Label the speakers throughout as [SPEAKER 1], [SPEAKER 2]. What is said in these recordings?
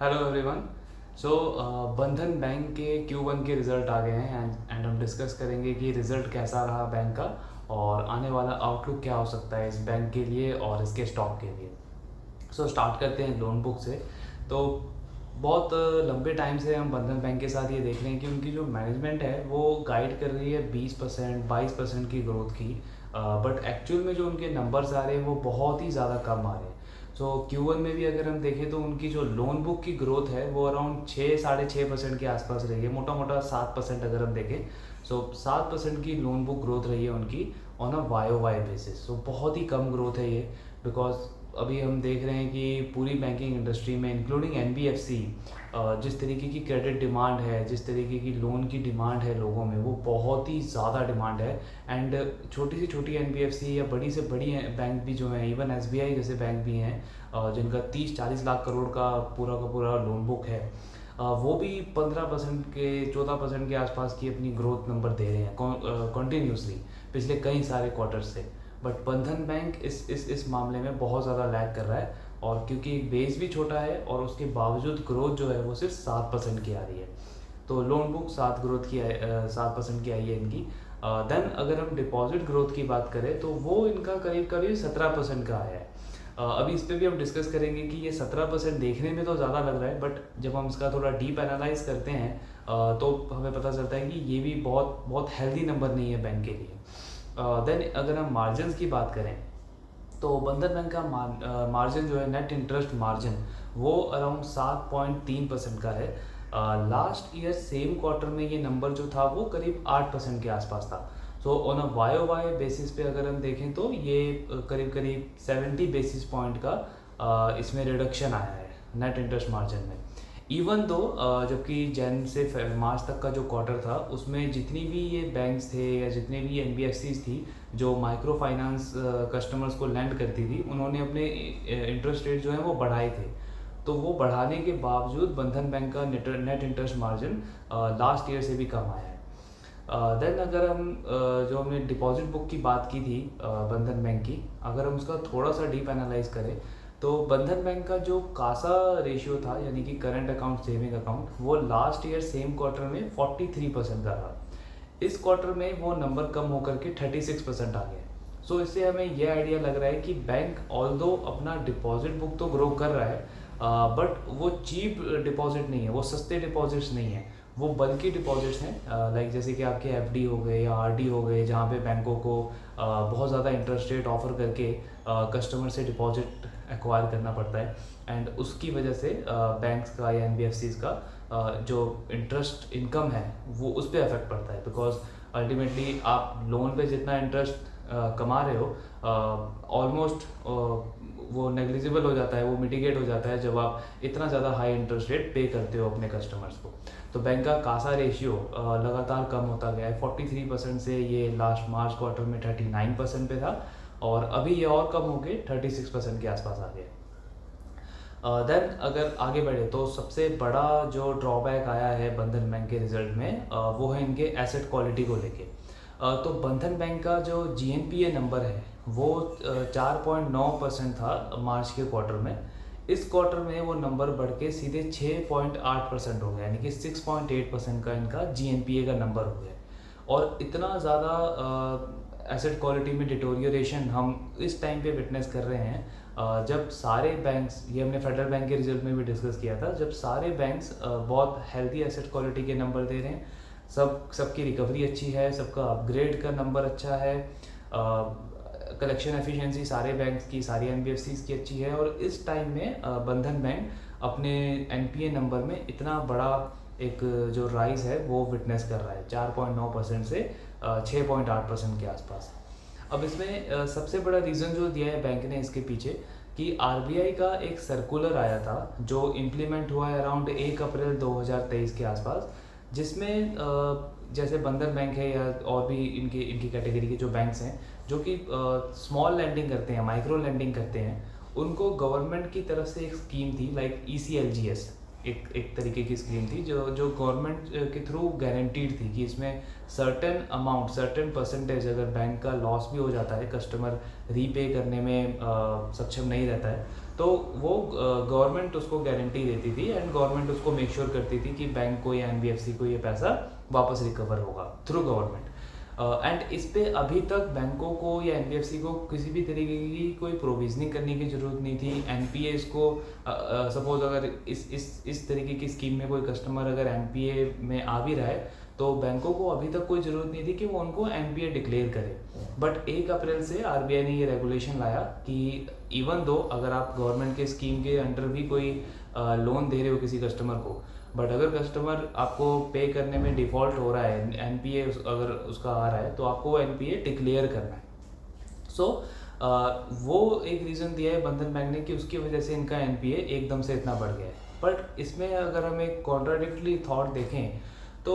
[SPEAKER 1] Hello everyone. सो बंधन bank के Q1 के रिज़ल्ट आ गए हैं एंड हम डिस्कस करेंगे कि रिज़ल्ट कैसा रहा बैंक का और आने वाला आउटलुक क्या हो सकता है इस बैंक के लिए और इसके स्टॉक के लिए। स्टार्ट करते हैं लोन बुक से। तो बहुत लंबे टाइम से हम बंधन बैंक के साथ ये देख रहे हैं कि उनकी जो मैनेजमेंट है वो गाइड कर रही है 20% 22% की ग्रोथ की, बट एक्चुअल में जो उनके नंबर्स आ रहे हैं वो बहुत ही ज़्यादा कम आ रहे हैं। Q1 में भी अगर हम देखें तो उनकी जो लोन बुक की ग्रोथ है वो अराउंड 6 साढ़े 6% के आसपास रही है, मोटा मोटा 7% अगर हम देखें। 7% की लोन बुक ग्रोथ रही है उनकी ऑन अ YoY बेसिस। बहुत ही कम ग्रोथ है ये, बिकॉज अभी हम देख रहे हैं कि पूरी बैंकिंग इंडस्ट्री में इंक्लूडिंग NBFC जिस तरीके की क्रेडिट डिमांड है, जिस तरीके की लोन की डिमांड है लोगों में, वो बहुत ही ज़्यादा डिमांड है। एंड छोटी से छोटी NBFC या बड़ी से बड़ी बैंक भी जो हैं, इवन SBI जैसे बैंक भी हैं जिनका 30-40 लाख करोड़ का पूरा लोन बुक है, वो भी 15% के 14% के आसपास की अपनी ग्रोथ नंबर दे रहे हैं कंटिन्यूसली पिछले कई सारे क्वार्टर से। बट बंधन बैंक इस मामले में बहुत ज़्यादा लैग कर रहा है, और क्योंकि बेस भी छोटा है और उसके बावजूद ग्रोथ जो है वो सिर्फ 7% की आ रही है। तो लोन बुक 7% की आई है इनकी। देन अगर हम डिपॉजिट ग्रोथ की बात करें तो वो इनका करीब करीब 17% का आया है। अभी इस पर भी हम डिस्कस करेंगे कि ये 17% देखने में तो ज़्यादा लग रहा है, बट जब हम इसका थोड़ा डीप एनालाइज करते हैं तो हमें पता चलता है कि ये भी बहुत बहुत हेल्दी नंबर नहीं है बैंक के लिए। देन अगर हम मार्जिन की बात करें तो बंधन बैंक का मार्जिन जो है, नेट इंटरेस्ट मार्जिन, वो अराउंड 7.3% का है। लास्ट ईयर सेम क्वार्टर में ये नंबर जो था वो करीब 8% के आसपास था। ऑन अ YoY बेसिस पे अगर हम देखें तो ये करीब करीब 70 बेसिस पॉइंट का इसमें रिडक्शन आया है नेट इंटरेस्ट मार्जिन में। इवन दो जबकि जैन से मार्च तक का जो क्वार्टर था उसमें जितनी भी ये बैंक्स थे या जितने भी NBFCs थी जो माइक्रो फाइनेंस कस्टमर्स को लैंड करती थी, उन्होंने अपने इंटरेस्ट रेट जो है वो बढ़ाए थे। तो वो बढ़ाने के बावजूद बंधन बैंक का net interest margin last year से भी कम आया है। देन अगर हम जो हमने डिपॉजिट बुक की बात की थी बंधन बैंक की, अगर हम उसका थोड़ा सा डीप एनालाइज करें तो बंधन बैंक का जो कासा रेशियो था, यानी कि करंट अकाउंट सेविंग अकाउंट, वो लास्ट ईयर सेम क्वार्टर में 43% का रहा। इस क्वार्टर में वो नंबर कम होकर के 36% आ गया। इससे हमें यह आइडिया लग रहा है कि बैंक ऑल्दो अपना डिपॉजिट बुक तो ग्रो कर रहा है, बट वो चीप डिपॉजिट नहीं है, वो सस्ते डिपॉजिट्स नहीं है, वो बल्कि डिपॉजिट्स हैं। लाइक जैसे कि आपके FD हो गए या RD हो गए, जहाँ पे बैंकों को बहुत ज़्यादा इंटरेस्ट रेट ऑफर करके कस्टमर से डिपॉजिट एक्वायर करना पड़ता है। एंड उसकी वजह से बैंक्स का या NBFCs का जो इंटरेस्ट इनकम है वो उस पर अफेक्ट पड़ता है, बिकॉज अल्टीमेटली आप लोन पे जितना इंटरेस्ट कमा रहे हो ऑलमोस्ट वो नेग्लिजिबल हो जाता है, वो मिटिगेट हो जाता है जब आप इतना ज़्यादा हाई इंटरेस्ट रेट पे करते हो अपने कस्टमर्स को। तो बैंक का कासा रेशियो लगातार कम होता गया है। 43% से ये लास्ट मार्च क्वार्टर में 39% पे था, और अभी ये और कम होके 36% के आसपास आ गया। देन अगर आगे बढ़े तो सबसे बड़ा जो ड्रॉबैक आया है बंधन बैंक के रिजल्ट में वो है इनके एसेट क्वालिटी को लेके। तो बंधन बैंक का जो GNPA नंबर है वो 4.9% था मार्च के क्वार्टर में। इस क्वार्टर में वो नंबर बढ़ के सीधे 6.8% हो गया, यानी कि 6.8% का इनका GNPA का नंबर हो गया। और इतना ज़्यादा एसेट क्वालिटी में डिटोरियोरेशन हम इस टाइम पे विटनेस कर रहे हैं जब सारे बैंक्स, ये हमने फेडरल बैंक के रिजल्ट में भी डिस्कस किया था, जब सारे बैंक्स बहुत हेल्दी एसेट क्वालिटी के नंबर दे रहे हैं, सबकी रिकवरी अच्छी है, सबका अपग्रेड का नंबर अच्छा है, कलेक्शन एफिशिएंसी सारे बैंक्स की, सारी NBFCs की अच्छी है, और इस टाइम में बंधन बैंक अपने NPA नंबर में इतना बड़ा एक जो राइज है वो विटनेस कर रहा है 4.9% से 6.8% के आसपास। अब इसमें सबसे बड़ा रीज़न जो दिया है बैंक ने इसके पीछे, कि RBI का एक सर्कुलर आया था जो इम्प्लीमेंट हुआ है अराउंड 1 अप्रैल 2023 के आसपास, जिसमें जैसे बंधन बैंक है या और भी इनकी कैटेगरी के जो बैंक्स हैं जो कि स्मॉल लैंडिंग करते हैं, माइक्रो लैंडिंग करते हैं, उनको गवर्नमेंट की तरफ से एक स्कीम थी लाइक ECLGS, एक तरीके की स्कीम थी जो गवर्नमेंट के थ्रू गारंटीड थी कि इसमें सर्टेन अमाउंट, सर्टेन परसेंटेज, अगर बैंक का लॉस भी हो जाता है, कस्टमर रीपे करने में सक्षम नहीं रहता है, तो वो गवर्नमेंट उसको गारंटी देती थी एंड गवर्नमेंट उसको मेक श्योर करती थी कि बैंक को या एनबीएफसी को ये पैसा वापस रिकवर होगा थ्रू गवर्नमेंट। एंड इस पे अभी तक बैंकों को या एनबीएफसी को किसी भी तरीके की कोई प्रोविजनिंग करने की ज़रूरत नहीं थी। एनपीए को सपोज अगर इस तरीके की स्कीम में कोई कस्टमर अगर एनपीए में आ भी रहा है तो बैंकों को अभी तक कोई ज़रूरत नहीं थी कि वो उनको एनपीए डिक्लेयर करे। बट 1 अप्रैल से आरबीआई ने ये रेगुलेशन लाया कि इवन दो अगर आप गवर्नमेंट के स्कीम के अंडर भी कोई लोन दे रहे हो किसी कस्टमर को, बट अगर कस्टमर आपको पे करने में डिफ़ॉल्ट हो रहा है, एनपीए अगर उसका आ रहा है, तो आपको वो एनपीए डिक्लेयर करना है। सो वो एक रीज़न दिया है बंधन बैंक ने कि उसकी वजह से इनका एनपीए एकदम से इतना बढ़ गया है। बट इसमें अगर हम एक कॉन्ट्राडिक्टरी थॉट देखें तो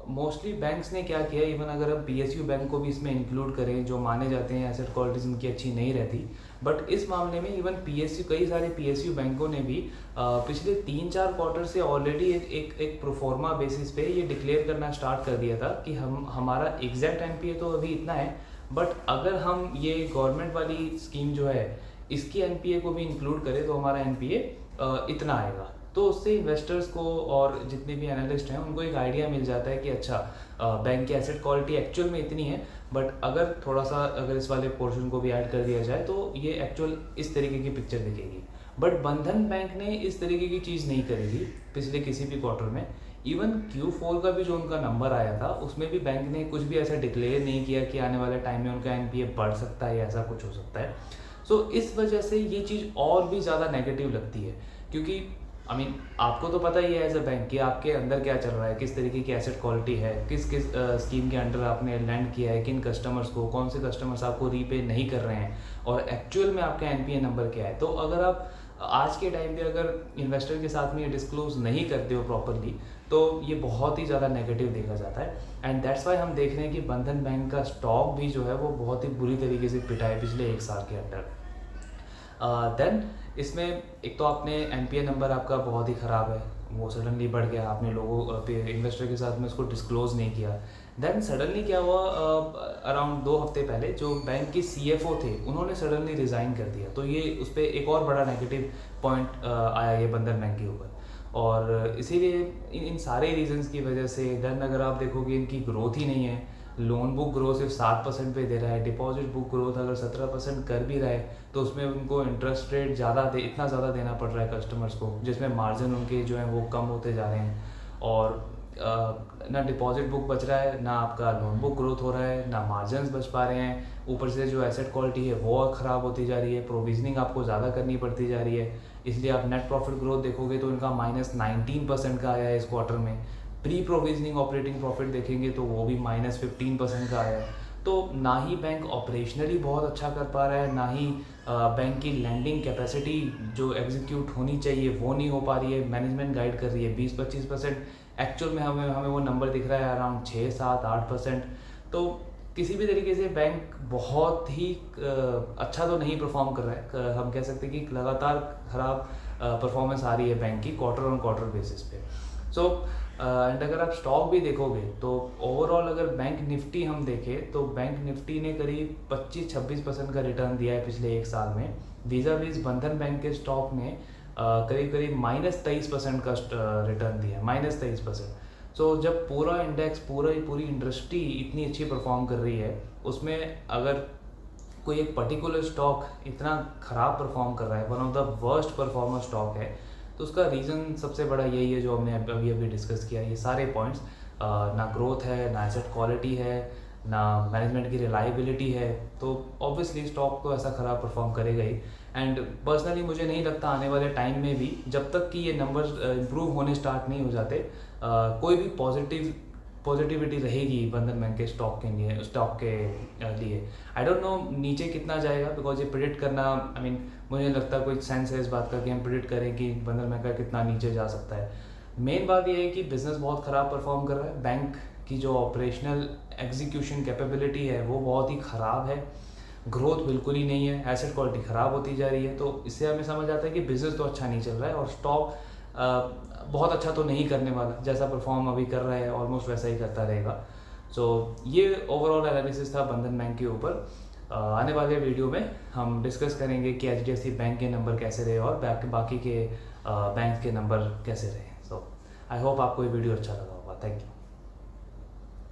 [SPEAKER 1] मोस्टली बैंक्स ने क्या किया, इवन अगर हम पीएसयू बैंक को भी इसमें इंक्लूड करें जो माने जाते हैं एसेट क्वालिटीज इनकी अच्छी नहीं रहती, बट इस मामले में इवन पीएसयू कई सारे पीएसयू बैंकों ने भी पिछले 3-4 क्वार्टर से ऑलरेडी एक प्रोफॉर्मा बेसिस पे ये डिक्लेयर करना स्टार्ट कर दिया था कि हमारा एग्जैक्ट एनपीए तो अभी इतना है, बट अगर हम ये गवर्नमेंट वाली स्कीम जो है इसकी एनपीए को भी इंक्लूड करें तो हमारा एनपीए इतना आएगा। तो उससे इन्वेस्टर्स को और जितने भी एनालिस्ट हैं उनको एक आइडिया मिल जाता है कि अच्छा बैंक की एसेट क्वालिटी एक्चुअल में इतनी है, बट अगर थोड़ा सा अगर इस वाले पोर्शन को भी ऐड कर दिया जाए तो ये एक्चुअल इस तरीके की पिक्चर दिखेगी। बट बंधन बैंक ने इस तरीके की चीज़ नहीं करी थी पिछले किसी भी क्वार्टर में। इवन Q4 का भी जो उनका नंबर आया था उसमें भी बैंक ने कुछ भी ऐसा डिक्लेयर नहीं किया कि आने वाले टाइम में उनका एनपीए बढ़ सकता है या ऐसा कुछ हो सकता है। सो इस वजह से ये चीज़ और भी ज़्यादा नेगेटिव लगती है, क्योंकि आपको तो पता ही है एज अ बैंक कि आपके अंदर क्या चल रहा है, किस तरीके की एसेट क्वालिटी है, किस स्कीम के अंडर आपने लैंड किया है, किन कस्टमर्स को, कौन से कस्टमर्स आपको रीपे नहीं कर रहे हैं और एक्चुअल में आपका एनपीए नंबर क्या है। तो अगर आप आज के टाइम पे अगर इन्वेस्टर के साथ में ये डिस्क्लोज नहीं करते हो प्रॉपरली तो ये बहुत ही ज़्यादा नेगेटिव देखा जाता है। एंड दैट्स वाई हम देख रहे हैं कि बंधन बैंक का स्टॉक भी जो है वो बहुत ही बुरी तरीके से पिटा है पिछले 1 साल के अंदर। देन इसमें एक तो आपने एनपीए नंबर आपका बहुत ही ख़राब है, वो सडनली बढ़ गया, आपने लोगों इन्वेस्टर के साथ में उसको डिस्क्लोज़ नहीं किया। देन सडनली क्या हुआ, अराउंड 2 हफ्ते पहले जो बैंक के सीएफओ थे उन्होंने सडनली रिज़ाइन कर दिया। तो ये उस पर एक और बड़ा नेगेटिव पॉइंट आया ये बंधन बैंक के ऊपर। और इसीलिए इन सारे रीजंस की वजह से देन अगर आप देखोगे इनकी ग्रोथ ही नहीं है। लोन बुक ग्रोथ सिर्फ 7% पे दे रहा है, डिपॉजिट बुक ग्रोथ अगर 17% कर भी रहा है तो उसमें उनको इंटरेस्ट रेट इतना ज़्यादा देना पड़ रहा है कस्टमर्स को, जिसमें मार्जिन उनके जो है वो कम होते जा रहे हैं। और ना डिपॉजिट बुक बच रहा है, ना आपका लोन बुक ग्रोथ हो रहा है, ना मार्जिन बच पा रहे हैं, ऊपर से जो एसेट क्वालिटी है वो ख़राब होती जा रही है, प्रोविजनिंग आपको ज़्यादा करनी पड़ती जा रही है। इसलिए आप नेट प्रॉफिट ग्रोथ देखोगे तो इनका -19% का आया है इस क्वार्टर में। प्री प्रोविजनिंग ऑपरेटिंग प्रॉफिट देखेंगे तो वो भी -15% का आया है। तो ना ही बैंक ऑपरेशनली बहुत अच्छा कर पा रहा है, ना ही बैंक की लैंडिंग कैपेसिटी जो एग्जीक्यूट होनी चाहिए वो नहीं हो पा रही है। मैनेजमेंट गाइड कर रही है 20-25%, एक्चुअल में हमें वो नंबर दिख रहा है अराउंड 6-7-8%। तो किसी भी तरीके से बैंक बहुत ही अच्छा तो नहीं परफॉर्म कर रहा है। हम कह सकते हैं कि लगातार ख़राब परफॉर्मेंस आ रही है बैंक की क्वार्टर ऑन क्वार्टर बेसिस पे। सो एंड अगर आप स्टॉक भी देखोगे तो ओवरऑल अगर बैंक निफ्टी हम देखें तो बैंक निफ्टी ने करीब 25-26% का रिटर्न दिया है पिछले 1 साल में। वीज़ा वीज़ बंधन बैंक के स्टॉक ने करीब -23% का रिटर्न दिया है, -23%। सो जब पूरा इंडेक्स पूरी इंडस्ट्री इतनी अच्छी परफॉर्म कर रही है, उसमें अगर कोई एक पर्टिकुलर स्टॉक इतना ख़राब परफॉर्म कर रहा है, one of the worst performer stock है, तो उसका रीज़न सबसे बड़ा यही है जो हमने अभी डिस्कस किया। ये सारे पॉइंट्स, ना ग्रोथ है, ना एसेट क्वालिटी है, ना मैनेजमेंट की रिलायबिलिटी है, तो ऑब्वियसली स्टॉक तो ऐसा ख़राब परफॉर्म करेगा ही। एंड पर्सनली मुझे नहीं लगता आने वाले टाइम में भी जब तक कि ये नंबर्स इम्प्रूव होने स्टार्ट नहीं हो जाते कोई भी पॉजिटिविटी रहेगी बंधन बैंक के स्टॉक के लिए। आई डोंट नो नीचे कितना जाएगा, बिकॉज ये प्रिडिक्ट करना मुझे नहीं लगता कोई सेंस है इस बात का कि हम प्रिडिक्ट करें कि बंधन बैंक का कितना नीचे जा सकता है। मेन बात ये है कि बिजनेस बहुत ख़राब परफॉर्म कर रहा है, बैंक की जो ऑपरेशनल एग्जीक्यूशन कैपेबिलिटी है वो बहुत ही ख़राब है, ग्रोथ बिल्कुल ही नहीं है, एसेट क्वालिटी ख़राब होती जा रही है। तो इससे हमें समझ आता है कि बिज़नेस तो अच्छा नहीं चल रहा है और स्टॉक बहुत अच्छा तो नहीं करने वाला, जैसा परफॉर्म अभी कर रहा है ऑलमोस्ट वैसा ही करता रहेगा। सो ये ओवरऑल एनालिसिस था बंधन बैंक के ऊपर। आने वाले वीडियो में हम डिस्कस करेंगे कि HDFC बैंक के नंबर कैसे रहे और बाकी के बैंक के नंबर कैसे रहे। सो आई होप आपको ये वीडियो अच्छा लगा होगा। Thank you.